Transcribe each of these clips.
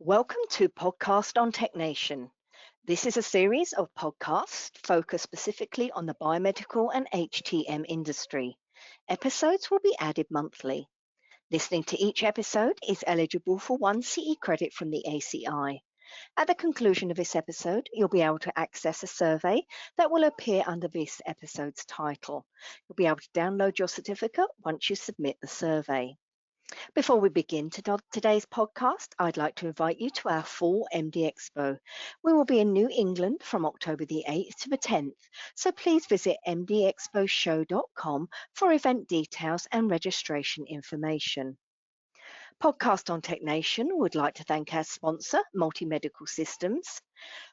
Welcome to Podcast on TechNation. This is a series of podcasts focused specifically on the biomedical and HTM industry. Episodes will be added monthly. Listening to each episode is eligible for 1 CE credit from the ACI. At the conclusion of this episode, you'll be able to access a survey that will appear under this episode's title. You'll be able to download your certificate once you submit the survey. Before we begin today's podcast, I'd like to invite you to our fall MD Expo. We will be in New England from October the 8th to the 10th, so please visit mdexposhow.com for event details and registration information. Podcast on TechNation would like to thank our sponsor, Multi-Medical Systems.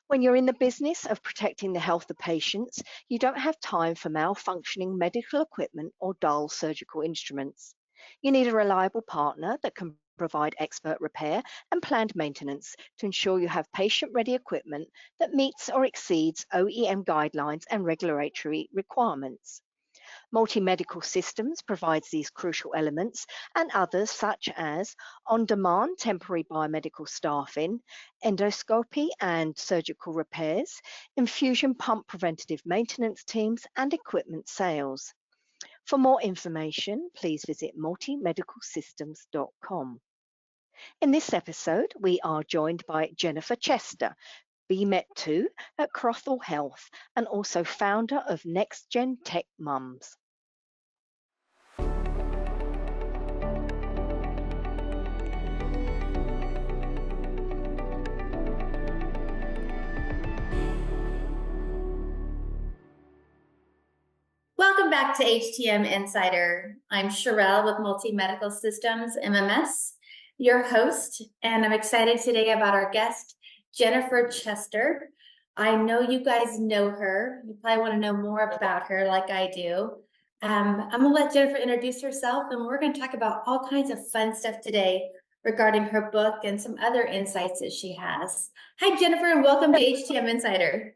When you're in the business of protecting the health of patients, you don't have time for malfunctioning medical equipment or dull surgical instruments. You need a reliable partner that can provide expert repair and planned maintenance to ensure you have patient-ready equipment that meets or exceeds OEM guidelines and regulatory requirements. Multi-Medical Systems provides these crucial elements and others such as on-demand temporary biomedical staffing, endoscopy and surgical repairs, infusion pump preventative maintenance teams, and equipment sales. For more information, please visit multimedicalsystems.com. In this episode, we are joined by Jennifer Chester, BMET II at Crothall Health, and also founder of NextJenn Tech Moms. Welcome back to HTM Insider. I'm Sherelle with Multi-Medical Systems, MMS, your host, and I'm excited today about our guest, Jennifer Chester. I know you guys know her. You probably want to know more about her like I do. I'm going to let Jennifer introduce herself, and we're going to talk about all kinds of fun stuff today regarding her book and some other insights that she has. Hi, Jennifer, and welcome to HTM Insider.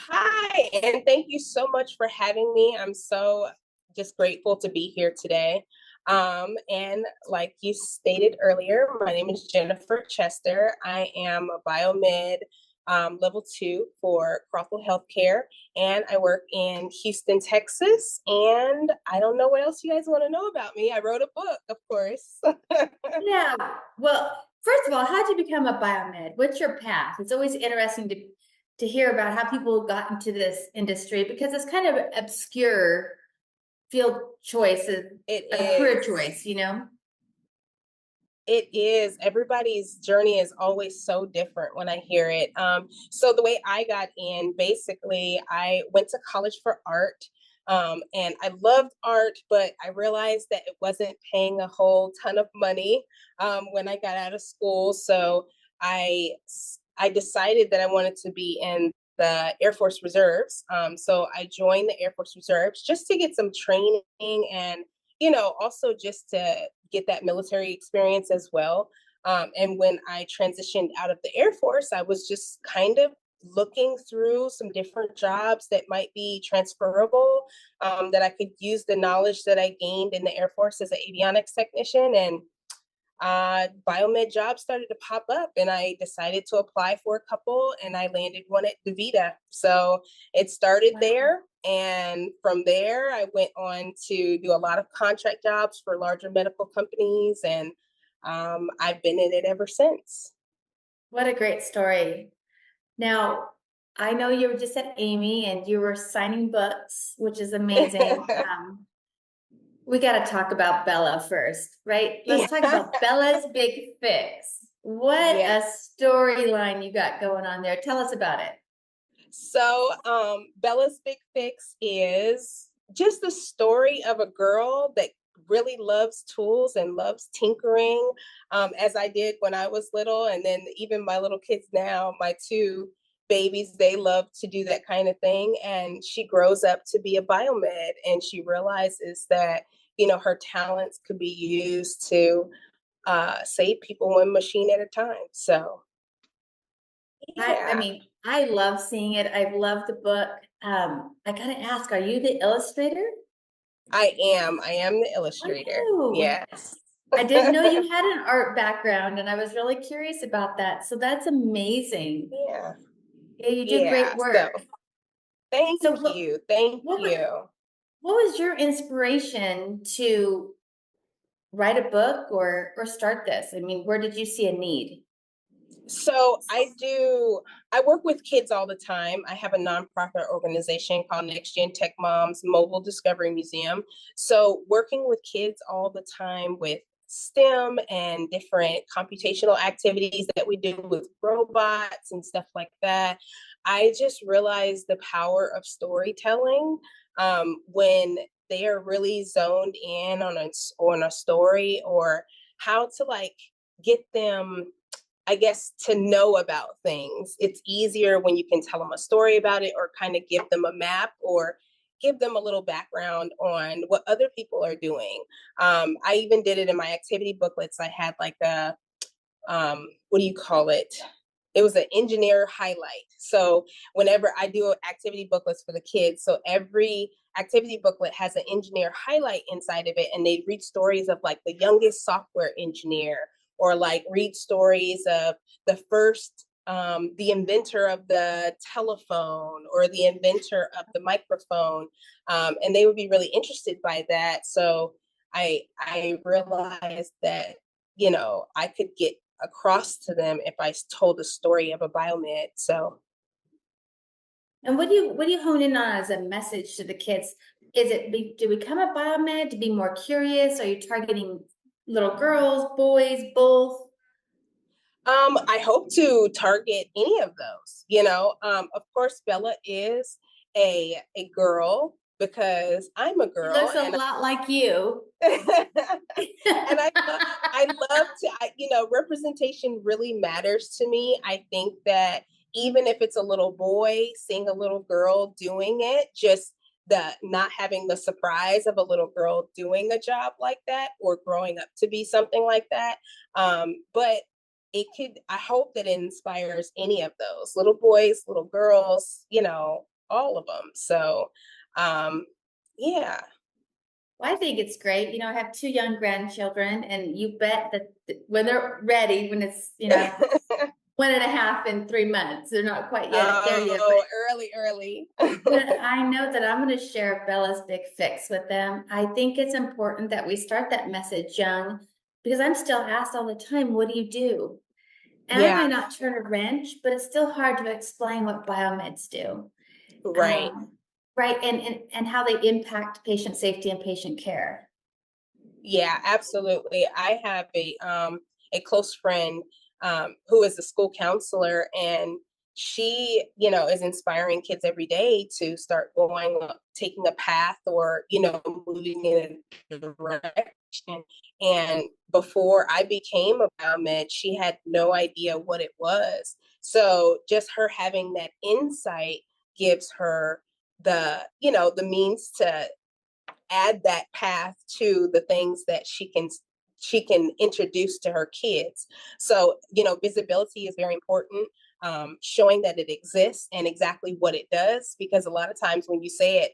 Hi, and thank you so much for having me. I'm so just grateful to be here today. And like you stated earlier, my name is Jennifer Chester. I am a biomed level 2 for Crothall Healthcare, and I work in Houston, Texas. And I don't know what else you guys want to know about me. I wrote a book, of course. Yeah. Well, first of all, how did you become a biomed? What's your path? It's always interesting to hear about how people got into this industry because it's kind of obscure field choice, career choice, you know? It is. Everybody's journey is always so different when I hear it. So the way I got in, basically, I went to college for art. And I loved art, but I realized that it wasn't paying a whole ton of money when I got out of school. So I decided that I wanted to be in the Air Force Reserves. So I joined the Air Force Reserves just to get some training and, also just to get that military experience as well. And when I transitioned out of the Air Force, I was just kind of looking through some different jobs that might be transferable, that I could use the knowledge that I gained in the Air Force as an avionics technician, and biomed jobs started to pop up, and I decided to apply for a couple, and I landed one at DaVita. So it started there. And from there, I went on to do a lot of contract jobs for larger medical companies, and I've been in it ever since. What a great story. Now, I know you were just at Amy and you were signing books, which is amazing. We got to talk about Bella first, right? Let's talk about Bella's Big Fix. What a storyline you got going on there. Tell us about it. So Bella's Big Fix is just the story of a girl that really loves tools and loves tinkering, as I did when I was little. And then even my little kids now, my 2 babies, they love to do that kind of thing. And she grows up to be a biomed, and she realizes that, her talents could be used to save people one machine at a time. So, I mean, I love seeing it. I love the book. I gotta ask, are you the illustrator? I am the illustrator. Oh. Yes. I didn't know you had an art background, and I was really curious about that. So that's amazing. Yeah. Yeah, you do great Yeah. So work. thank So you. Thank what wa- you. what was your inspiration to write a book or start this? I mean, where did you see a need? So I work with kids all the time. I have a nonprofit organization called NextJenn Tech Moms Mobile Discovery Museum. So working with kids all the time with STEM and different computational activities that we do with robots and stuff like that, I just realized the power of storytelling when they are really zoned in on a story, or how to like get them, I guess, to know about things. It's easier when you can tell them a story about it, or kind of give them a map, or give them a little background on what other people are doing. I even did it in my activity booklets. I had like a, what do you call it? It was an engineer highlight. So whenever I do activity booklets for the kids, so every activity booklet has an engineer highlight inside of it, and they read stories of like the youngest software engineer, or like read stories of the first the inventor of the telephone, or the inventor of the microphone, and they would be really interested by that. So I realized that, I could get across to them if I told the story of a biomed. So And what do you hone in on as a message to the kids? Is it to become a biomed, to be more curious? Are you targeting little girls, boys, both? I hope to target any of those. Of course, Bella is a girl because I'm a She girl, looks a and lot like you. and I love to, representation really matters to me. I think that even if it's a little boy seeing a little girl doing it, just the not having the surprise of a little girl doing a job like that, or growing up to be something like that. But I hope that it inspires any of those little boys, little girls, all of them. So, yeah. Well, I think it's great. I have two young grandchildren, and you bet that when they're ready, when it's, 1.5 and 3 months, they're not quite yet there yet, Oh, early. but I know that I'm going to share Bella's big fix with them. I think it's important that we start that message young, because I'm still asked all the time, what do you do? And I Yeah, might not turn a wrench, but it's still hard to explain what biomeds do. right. Um, right. And how they impact patient safety and patient care. Yeah, absolutely. I have a close friend who is a school counselor, and she, is inspiring kids every day to start taking a path, or, moving in a direction. And before I became a biomed, she had no idea what it was. So just her having that insight gives her the means to add that path to the things that she can introduce to her kids. So visibility is very important. Showing that it exists and exactly what it does, because a lot of times when you say it,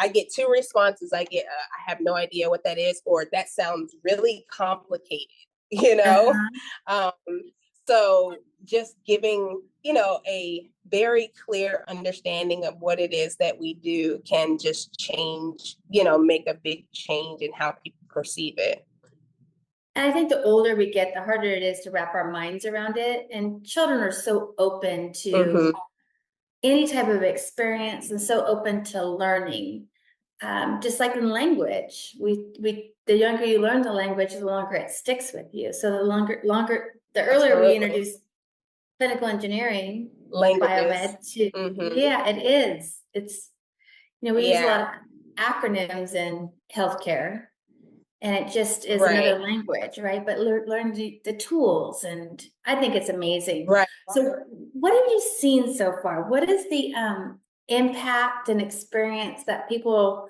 I get two responses. I get I have no idea what that is, or that sounds really complicated. you know Uh-huh. um, so just giving, a very clear understanding of what it is that we do can just change, make a big change in how people perceive it. And I think the older we get, the harder it is to wrap our minds around it. And children are so open Mm-hmm. to any type of experience and so open to learning. Just like in language, the younger you learn the language, the longer it sticks with you. So the earlier we Absolutely. introduce clinical engineering, Languages. biomed to, Mm-hmm. yeah, it is. We use a Yeah. lot of acronyms in healthcare, and it just is Right. another language, right? But learn the tools, and I think it's amazing. Right. So what have you seen so far? What is the impact and experience that people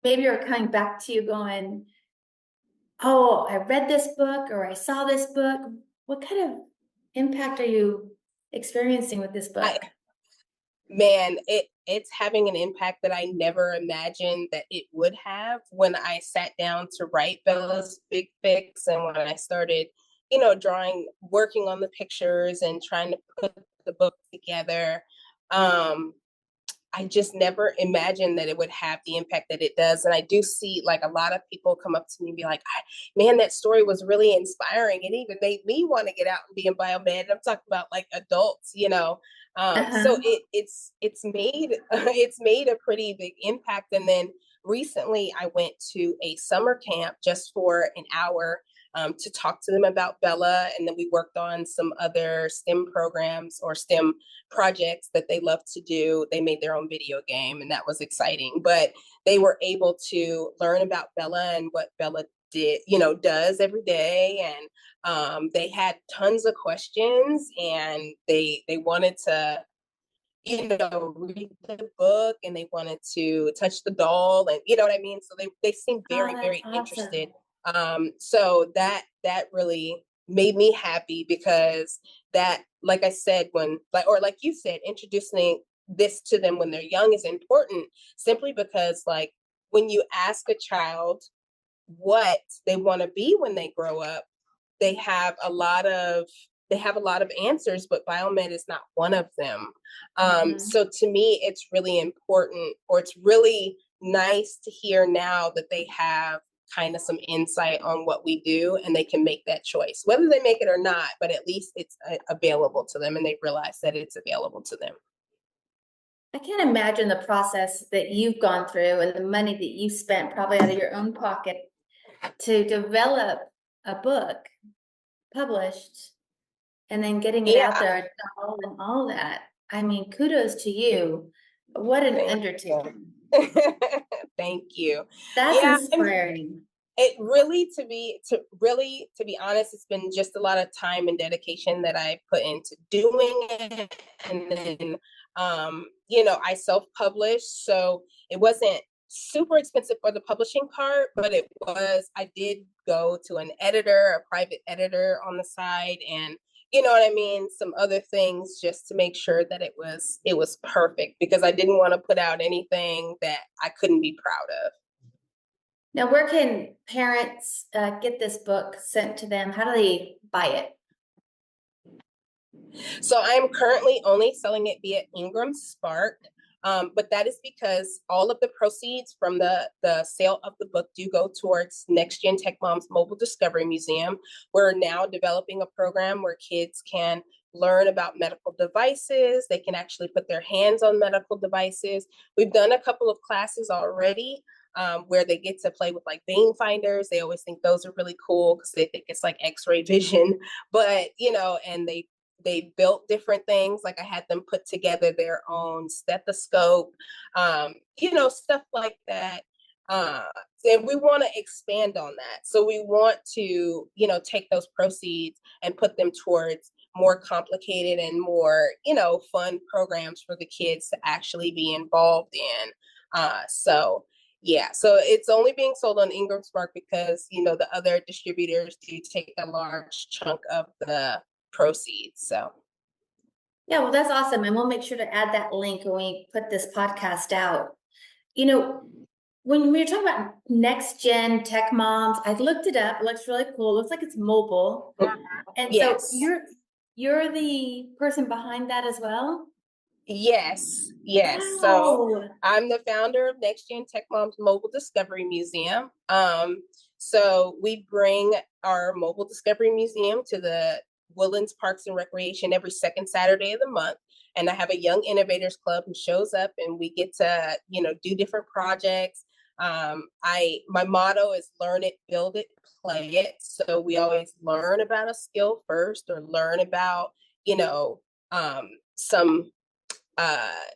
maybe are coming back to you going, oh, I read this book or I saw this book? What kind of impact are you experiencing with this I book? Man, it's having an impact that I never imagined that it would have when I sat down to write Bella's Big Fix, and when I started, drawing, working on the pictures and trying to put the book together. Um, I just never imagined that it would have the impact that it does. And I do see like a lot of people come up to me and be like, man, that story was really inspiring. It even made me want to get out and be in biomed. And I'm talking about like adults, So Uh-huh. it's made it's made a pretty big impact. And then recently I went to a summer camp just for an hour to talk to them about Bella. And then we worked on some other STEM programs or STEM projects that they love to do. They made their own video game, and that was exciting. But they were able to learn about Bella and what Bella does every day. And they had tons of questions, and they wanted to read the book, and they wanted to touch the doll, and you know what I mean? So they seemed Oh, very, that's very interested. awesome. So that really made me happy because that, like I said, like you said, introducing this to them when they're young is important simply because like when you ask a child what they want to be when they grow up, they have a lot of answers, but biomed is not one of them. Mhm. So to me, it's really important, or it's really nice to hear now that they have kind of some insight on what we do, and they can make that choice, whether they make it or not. But at least it's available to them, and they realize that it's available to them. I can't imagine the process that you've gone through and the money that you spent probably out of your own pocket to develop a book published and then getting it out Yeah, there and all that. I mean, kudos to you. What an thank undertaking. you. Thank you. That's Yeah, and inspiring. it really, to be honest, it's been just a lot of time and dedication that I put into doing it. And then I self-published, so it wasn't super expensive for the publishing part, but I did go to an editor, a private editor on the side, and you know what I mean, some other things just to make sure that it was perfect, because I didn't want to put out anything that I couldn't be proud of. Now, where can parents get this book sent to them? How do they buy it? So I am currently only selling it via Ingram Spark. But that is because all of the proceeds from the sale of the book do go towards NextJenn Tech Moms Mobile Discovery Museum. We're now developing a program where kids can learn about medical devices. They can actually put their hands on medical devices. We've done a couple of classes already where they get to play with like vein finders. They always think those are really cool because they think it's like X-ray vision, but and they built different things. Like I had them put together their own stethoscope, stuff like that. Uh, and we want to expand on that. So we want to, take those proceeds and put them towards more complicated and more, fun programs for the kids to actually be involved in. So yeah, so it's only being sold on Ingram Spark because, the other distributors do take a large chunk of the proceeds. So Yeah, well, that's awesome. And we'll make sure to add that link when we put this podcast out. You know, when we were talking about next gen tech moms, I looked it up. It looks really cool. It looks like it's mobile. And so yes, you're the person behind that as well? yes. So Wow. I'm the founder of NextJenn Tech Moms Mobile Discovery Museum. So we bring our Mobile Discovery Museum to the Woodlands Parks and Recreation every second Saturday of the month. And I have a Young Innovators Club who shows up, and we get to, do different projects. My motto is learn it, build it, play it. So we always learn about a skill first, or learn about, some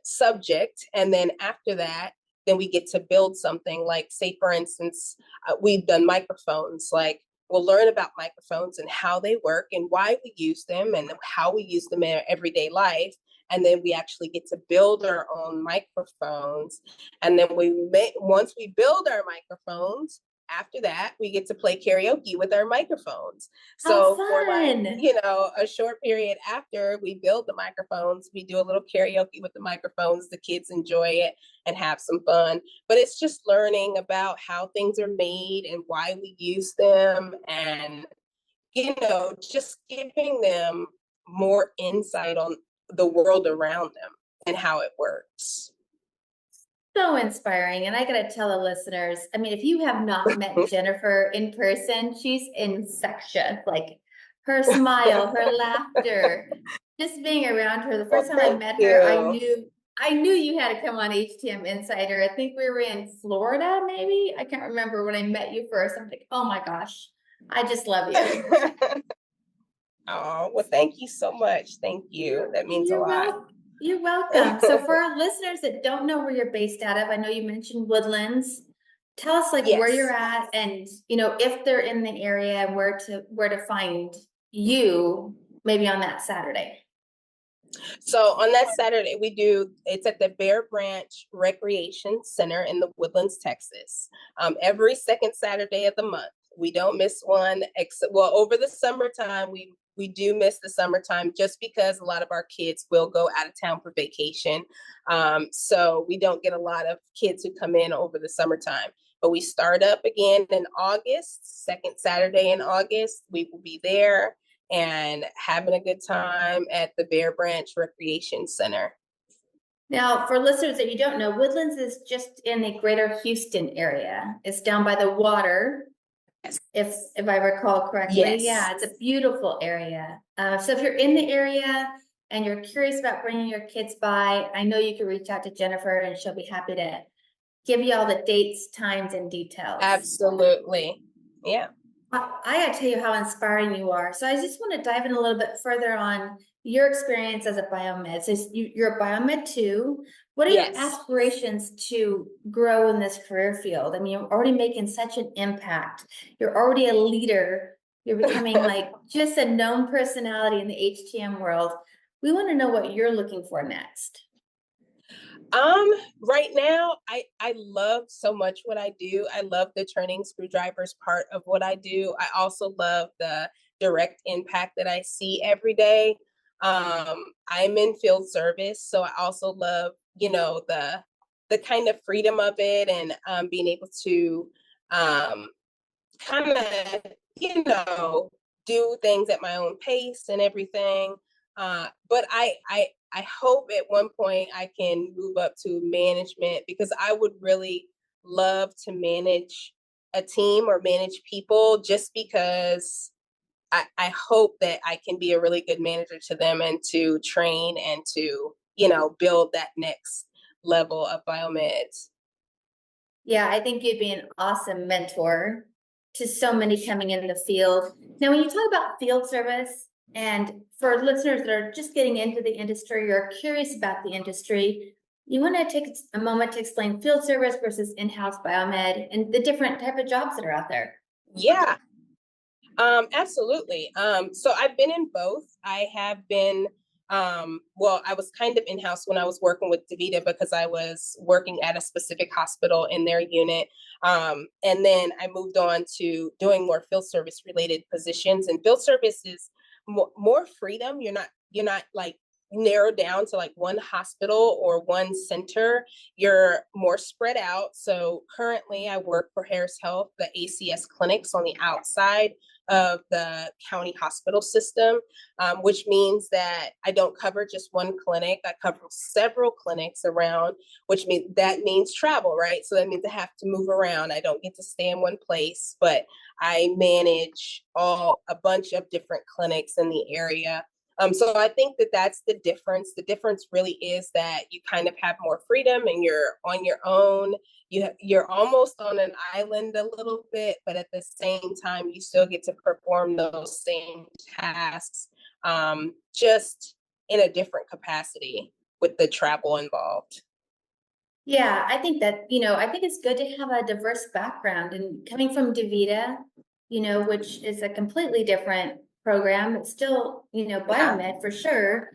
subject, and then after that, then we get to build something. Like, say for instance, we've done microphones. Like, we'll learn about microphones and how they work and why we use them and how we use them in our everyday life. And then we actually get to build our own microphones. And then once we build our microphones, after that, we get to play karaoke with our microphones. How So for like, fun. a short period after we build the microphones, we do a little karaoke with the microphones. The kids enjoy it and have some fun. But it's just learning about how things are made and why we use them, and, just giving them more insight on the world around them and how it works. So inspiring. And I got to tell the listeners, I mean, if you have not met Jennifer in person, she's infectious. Like her smile, her laughter, just being around her. The Well, first time I thank met her, you. I knew you had to come on HTM Insider. I think we were in Florida, maybe. I can't remember when I met you first. I'm like, oh my gosh, I just love you. Oh, well, thank you so much. Thank you. That means a You're lot. welcome. You're welcome. So for our listeners that don't know where you're based out of, I know you mentioned Woodlands. Tell us like where you're Yes. at and if they're in the area, where to find you maybe on that Saturday. So on that Saturday, it's at the Bear Branch Recreation Center in the Woodlands, Texas. Every second Saturday of the month. We don't miss one, except, well, over the summertime, we do miss the summertime just because a lot of our kids will go out of town for vacation. So we don't get a lot of kids who come in over the summertime. But we start up again in August, second Saturday in August. We will be there and having a good time at the Bear Branch Recreation Center. Now, for listeners that you don't know, Woodlands is just in the greater Houston area. It's down by the water. Yes. If I recall correctly. Yes. Yeah, it's a beautiful area. So if you're in the area and you're curious about bringing your kids by, I know you can reach out to Jennifer and she'll be happy to give you all the dates, times, and details. Absolutely. Yeah. I gotta tell you how inspiring you are. So I just want to dive in a little bit further on your experience as a biomed. So you're a biomed II. What are your Yes. aspirations to grow in this career field? I mean, you're already making such an impact. You're already a leader. You're becoming like just a known personality in the HTM world. We want to know what you're looking for next. Right now, I love so much what I do. I love the turning screwdrivers part of what I do. I also love the direct impact that I see every day. I'm in field service, so I also love, the kind of freedom of it, and being able to um, kind of, do things at my own pace and everything. But I hope at one point I can move up to management, because I would really love to manage a team or manage people, just because I hope that I can be a really good manager to them, and to train and to, build that next level of biomeds. Yeah, I think you'd be an awesome mentor to so many coming in the field. Now, when you talk about field service, and for listeners that are just getting into the industry or curious about the industry, you want to take a moment to explain field service versus in-house biomed and the different type of jobs that are out there. Yeah, absolutely. So I've been in both. I have been, well, I was kind of in-house when I was working with DaVita, because I was working at a specific hospital in their unit. And then I moved on to doing more field service related positions, and field service is more freedom. You're not like narrowed down to like one hospital or one center. You're more spread out. So currently I work for Harris Health, the ACS clinics on the outside of the county hospital system, which means that I don't cover just one clinic. I cover several clinics around, which means travel, right? So that means I have to move around. I don't get to stay in one place, but I manage a bunch of different clinics in the area. So I think that that's the difference. The difference really is that you kind of have more freedom and you're on your own. You're almost on an island a little bit, but at the same time, you still get to perform those same tasks, just in a different capacity with the travel involved. Yeah, I think that, I think it's good to have a diverse background, and coming from DaVita, which is a completely different program. It's still, Yeah. biomed for sure,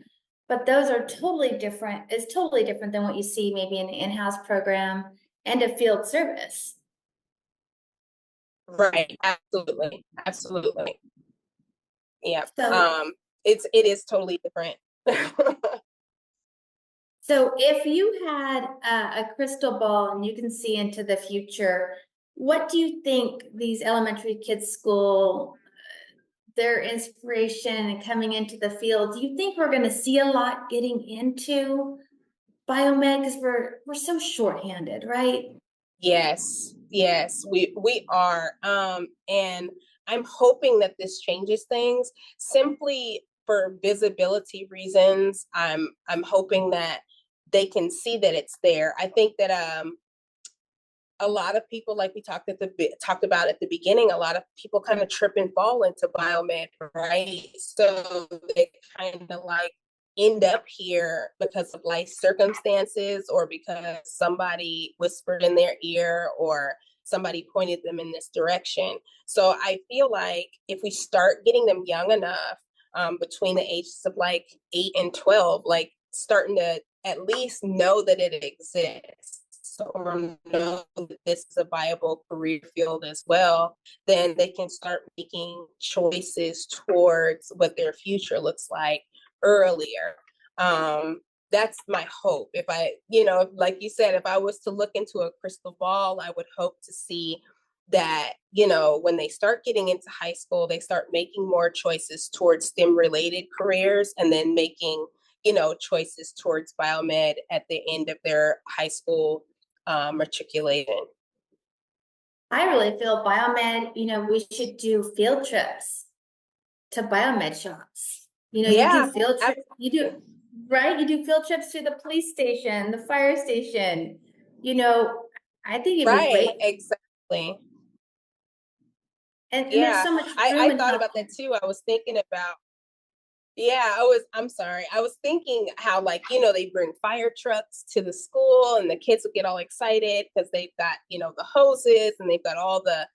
but those are totally different. It's totally different than what you see maybe in an in-house program and a field service. Right. Absolutely. Absolutely. Yeah. So, It is totally different. so if you had a crystal ball and you can see into the future, what do you think these elementary kids school, their inspiration and coming into the field, do you think we're going to see a lot getting into biomed? Because we're so shorthanded, right? Yes, yes, we are. And I'm hoping that this changes things simply for visibility reasons. I'm hoping that they can see that it's there. I think that a lot of people, like we talked about at the beginning, a lot of people kind of trip and fall into biomed, right? So they kind of like end up here because of life circumstances or because somebody whispered in their ear or somebody pointed them in this direction. So I feel like if we start getting them young enough, between the ages of like 8 and 12, like starting to at least know that it exists or know that this is a viable career field as well, then they can start making choices towards what their future looks like earlier. That's my hope. If I, like you said, if I was to look into a crystal ball, I would hope to see that, when they start getting into high school, they start making more choices towards STEM related careers and then making, choices towards biomed at the end of their high school matriculation. I really feel biomed, we should do field trips to biomed shops. You do Yeah, field trips, you do, absolutely. right? You do field trips to the police station, the fire station. You know, I think it'd be Right, great. exactly. And there's Yeah, so much room I in thought about that healthcare. too. I was thinking about, yeah, I'm sorry. I was thinking how, like, they bring fire trucks to the school and the kids would get all excited because they've got, the hoses and they've got all the,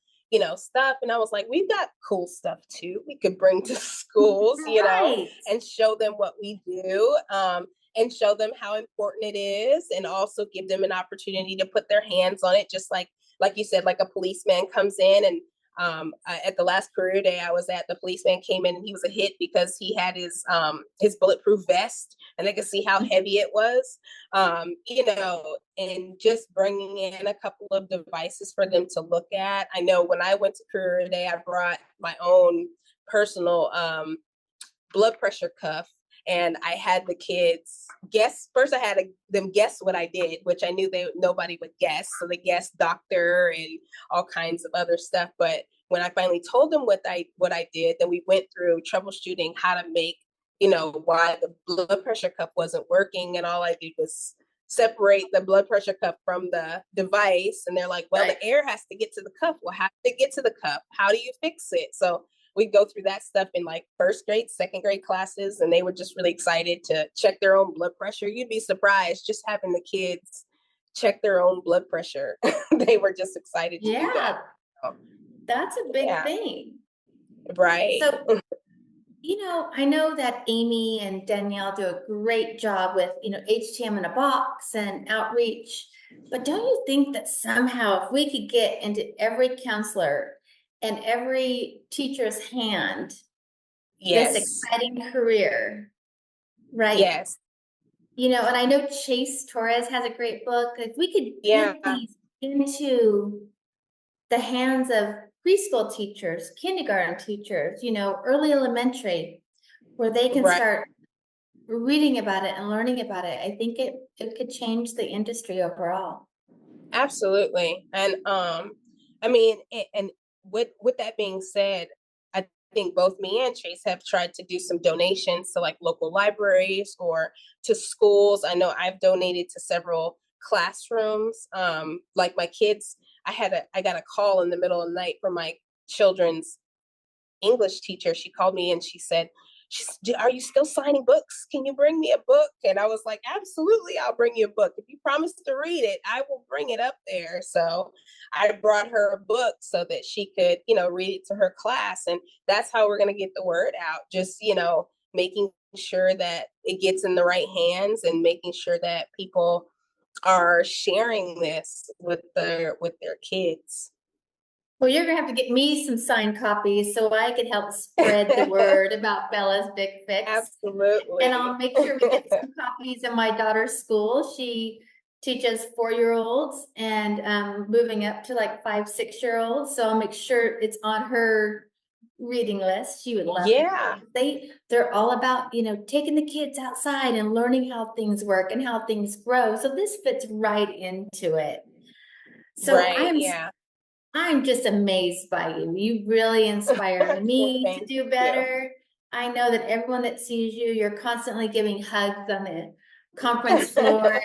stuff. And I was like, we've got cool stuff too. We could bring to schools, Right. and show them what we do. And show them how important it is and also give them an opportunity to put their hands on it, just like you said, like a policeman comes in and at the last career day I was at, the policeman came in and he was a hit because he had his bulletproof vest and they could see how heavy it was, and just bringing in a couple of devices for them to look at. I know when I went to career day, I brought my own personal blood pressure cuff. And I had the kids guess. First, I had them guess what I did, which I knew nobody would guess. So they guessed doctor and all kinds of other stuff. But when I finally told them what I did, then we went through troubleshooting how to make, why the blood pressure cuff wasn't working, and all I did was separate the blood pressure cuff from the device. And they're like, "Well, Right. the air has to get to the cuff. Well, how did it get to the cuff? How do you fix it?" So we go through that stuff in like first grade, second grade classes, and they were just really excited to check their own blood pressure. You'd be surprised just having the kids check their own blood pressure. They were just excited to do that. Yeah, So, that's a big yeah, thing. right. So, I know that Amy and Danielle do a great job with, HTM in a box and outreach. But don't you think that somehow if we could get into every counselor and every teacher's hand this Yes. exciting career, right? Yes. And I know Chase Torres has a great book. If we could Yeah. get these into the hands of preschool teachers, kindergarten teachers, early elementary, where they can Right. start reading about it and learning about it, I think it could change the industry overall. Absolutely. And I mean, and with that being said, I think both me and Chase have tried to do some donations to like local libraries or to schools. I know I've donated to several classrooms. Like my kids, I got a call in the middle of the night from my children's English teacher. She called me and she said, "Are you still signing books? Can you bring me a book?" And I was like, "Absolutely, I'll bring you a book. If you promise to read it, I will bring it up there." So I brought her a book so that she could, read it to her class. And that's how we're going to get the word out. Just, making sure that it gets in the right hands and making sure that people are sharing this with their kids. Well, you're gonna have to get me some signed copies so I can help spread the word about Bella's Big Fix. Absolutely. And I'll make sure we get some copies in my daughter's school. She teaches 4-year-olds and moving up to like 5, 6-year-olds. So I'll make sure it's on her reading list. She would love Yeah. it. They're all about, taking the kids outside and learning how things work and how things grow. So this fits right into it. So Right. Yeah. I'm just amazed by you. You really inspire me to Thank do you. better. I know that everyone that sees you, you're constantly giving hugs on the conference floor.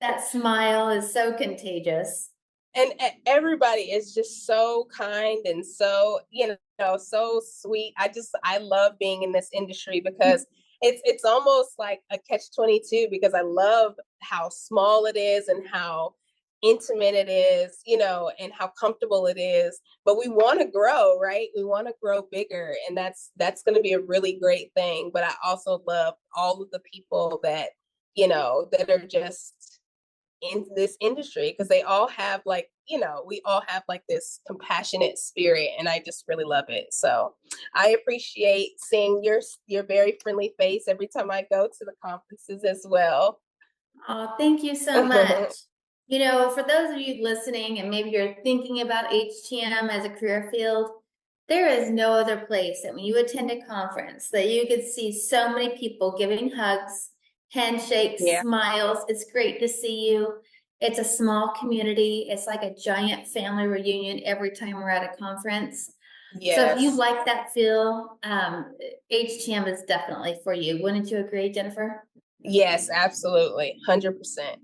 That smile is so contagious. And everybody is just so kind and so, so sweet. I love being in this industry because it's almost like a catch-22, because I love how small it is and how intimate it is, and how comfortable it is. But we want to grow, right? We want to grow bigger, and that's going to be a really great thing. But I also love all of the people that, that are just in this industry, because they all have we all have like this compassionate spirit, and I just really love it. So I appreciate seeing your very friendly face every time I go to the conferences as well. Oh, thank you so much. For those of you listening and maybe you're thinking about HTM as a career field, there is no other place that when you attend a conference that you could see so many people giving hugs, handshakes, Yeah. smiles. It's great to see you. It's a small community. It's like a giant family reunion every time we're at a conference. So if you Yes. like that feel, HTM is definitely for you. Wouldn't you agree, Jennifer? Yes, absolutely. 100%.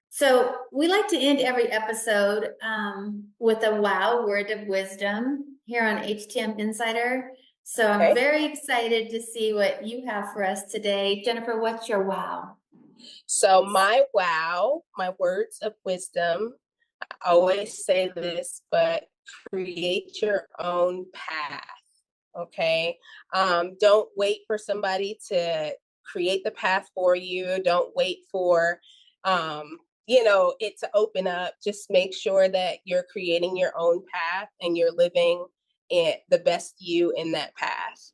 So we like to end every episode with a wow word of wisdom here on HTM Insider. So I'm Okay. very excited to see what you have for us today. Jennifer, what's your wow? So my wow, my words of wisdom, I always say this, but create your own path. Okay. Don't wait for somebody to create the path for you. Don't wait for, it to open up. Just make sure that you're creating your own path and you're living it, the best you in that path.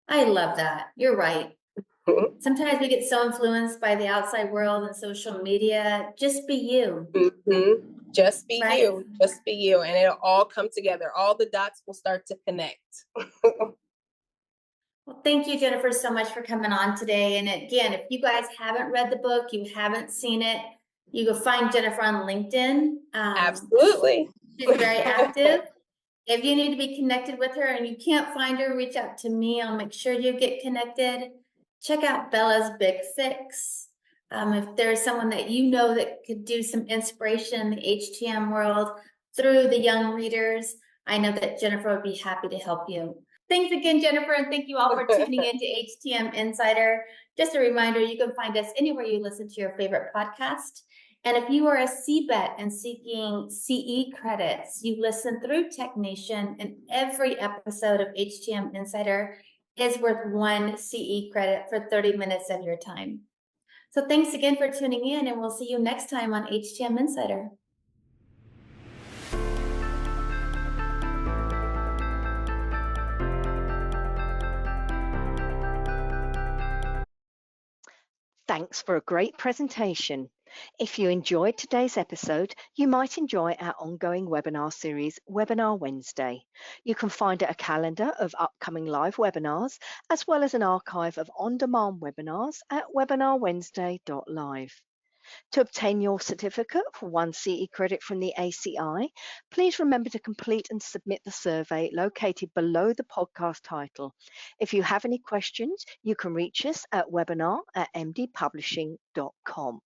I love that. You're right. Sometimes we get so influenced by the outside world and social media. Just be you. Mm-hmm. Just be Right? you. Just be you. And it'll all come together. All the dots will start to connect. Well, thank you, Jennifer, so much for coming on today. And again, if you guys haven't read the book, you haven't seen it, you go find Jennifer on LinkedIn. Absolutely. She's very active. If you need to be connected with her and you can't find her, reach out to me. I'll make sure you get connected. Check out Bella's Big Fix. If there's someone that you know that could do some inspiration in the HTM world through the young readers, I know that Jennifer would be happy to help you. Thanks again, Jennifer, and thank you all for tuning in to HTM Insider. Just a reminder, you can find us anywhere you listen to your favorite podcast. And if you are a CBET and seeking CE credits, you listen through TechNation, and every episode of HTM Insider is worth 1 CE credit for 30 minutes of your time. So thanks again for tuning in, and we'll see you next time on HTM Insider. Thanks for a great presentation. If you enjoyed today's episode, you might enjoy our ongoing webinar series, Webinar Wednesday. You can find a calendar of upcoming live webinars, as well as an archive of on-demand webinars at webinarwednesday.live. To obtain your certificate for 1 CE credit from the ACI, please remember to complete and submit the survey located below the podcast title. If you have any questions, you can reach us at webinar@mdpublishing.com.